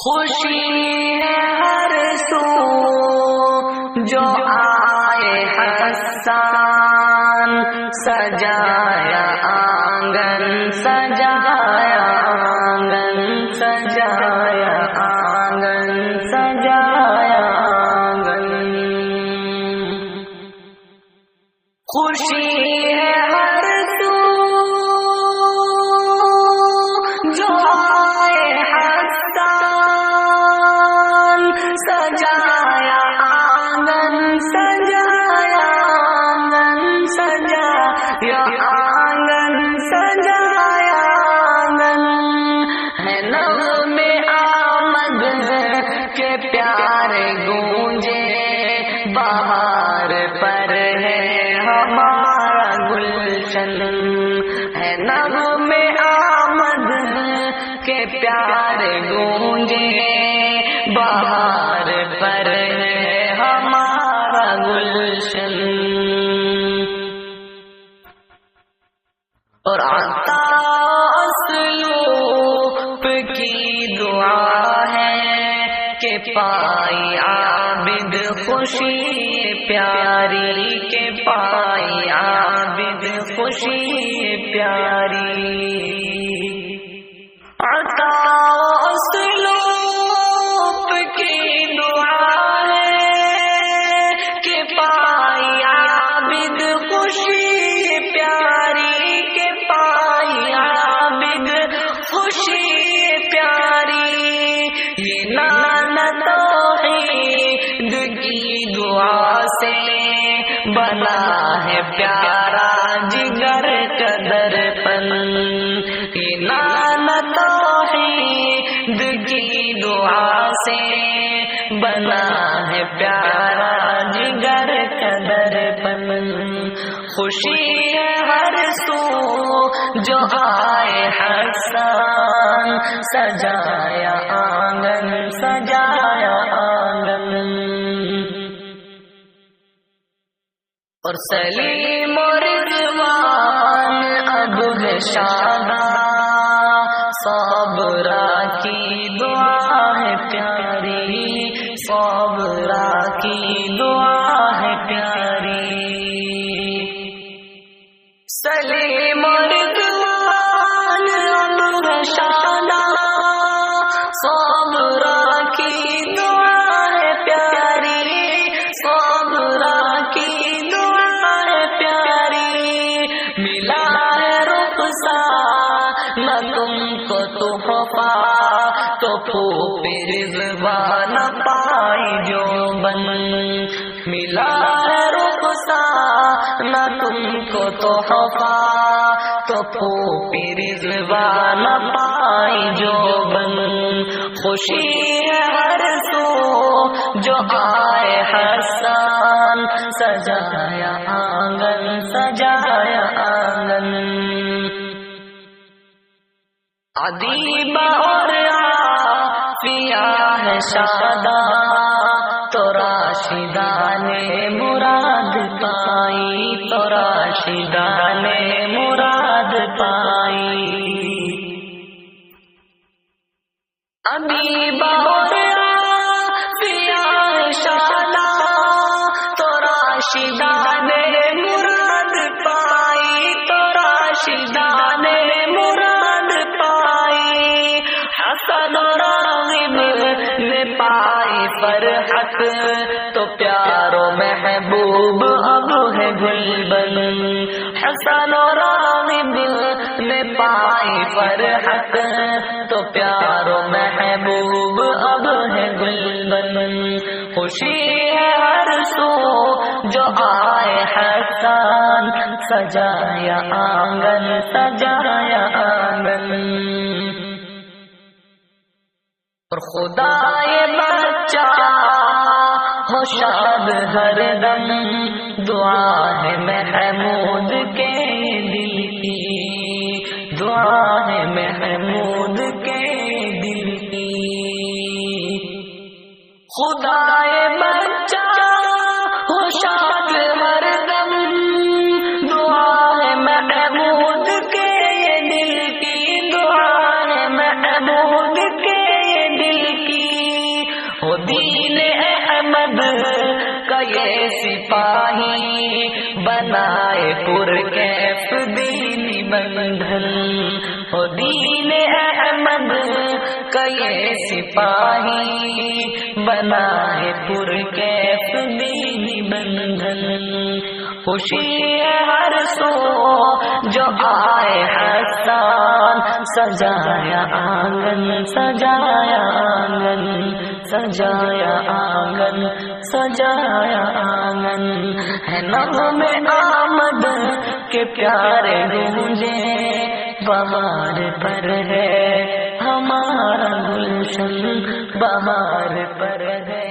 خوشی ہے ہر سو جو آئے حسان، سجایا آنگن سجایا آنگن سجایا آنگن سجایا آنگن۔ خوشی ہے ہر سو جو آئے حسان، سجایا آنگن سجایا آنگن سجایا آنگن سجایا آنگن۔ ہے نغمے آمد کے پیارے گونجے، بہار پر ہے ہمارا گلشن۔ ہے نغمے آمد کے پیارے گونجے، بہار پر ہے ہمارا گلشن۔ اور عطا اسلوب کی دعا ہے کہ پائی عابد خوشی پیاری، کہ پائی عابد خوشی پیاری۔ عطا اسلوب کی دعا ہے کہ پائی عابد خوشی پیاری، کہ پائی عابد خوشی پیاری۔ یہ نانا توحید کی دعا سے بنا ہے پیارا جگر کا درپن۔ یہ نانا توحید کی دعا سے بنا ہے پیارا جگر کا درپن۔ خوشی ہے ہر سو جو آئے حسان، سجایا آنگن سجایا آنگن۔ اور سلیم و رضوان اب ہے شاداں، صابرہ کی دعا ہے پیاری، صابرہ کی دعا ہے پیاری۔ سلیم و رضوان اب ہے شاداں، صابرہ کی دعا ہے پیاری، صابرہ کی دعا ہے پیاری۔ ملا ہے رخسار نہ تم کو تحفہ، تو پھوپ رضوان پائی جو بن۔ ملا ہے رخسار نہ تم کو تحفہ، تو پھوپ رضوان پائی جو بن۔ خوشی ہے ہر سو جو آئے حسان، سجایا آنگن سجایا آنگن۔ ادیبہ اور عافیہ ہے شاداں، تو راشدہ نے مراد پائی، تو راشدہ نے مراد پائی۔ ادیبہ اور عافیہ ہے شاداں، تو راشدہ نے مراد پائی، تو راشدہ نے مراد پائی۔ حسن و راغب نے پائی فرحت، تو پیارو محبوب اب ہے گلبن۔ حسن و راغب نے پائی فرحت، تو پیارو محبوب اب ہے گلبن۔ خوشی ہے ہر سو جو آئے حسان، سجایا آنگن سجایا آنگن۔ اور خدا یہ بچہ ہو شاد ہر دم، دعا ہے محمود کے دل کی، دعا ہے محمود کے دل کی۔ خدا یہ بچہ ہو شاد ہر دم، دعا ہے محمود کے دل کی، دعا ہے محمود کے دل کی۔ دین احمد کا یہ سپاہی بنائے پرکیف دینی بندھن، وہ دین احمد کا یہ سپاہی بنائے پرکیف دینی بندھن۔ خوشی ہے ہر سو جو آئے حسان، سجایا آنگن سجایا آنگن سجایا آنگن سجایا آنگن، ہے نغم آمد کے پیارے گونجے، بہار پر ہے ہمارا گلشن، بہار پر ہے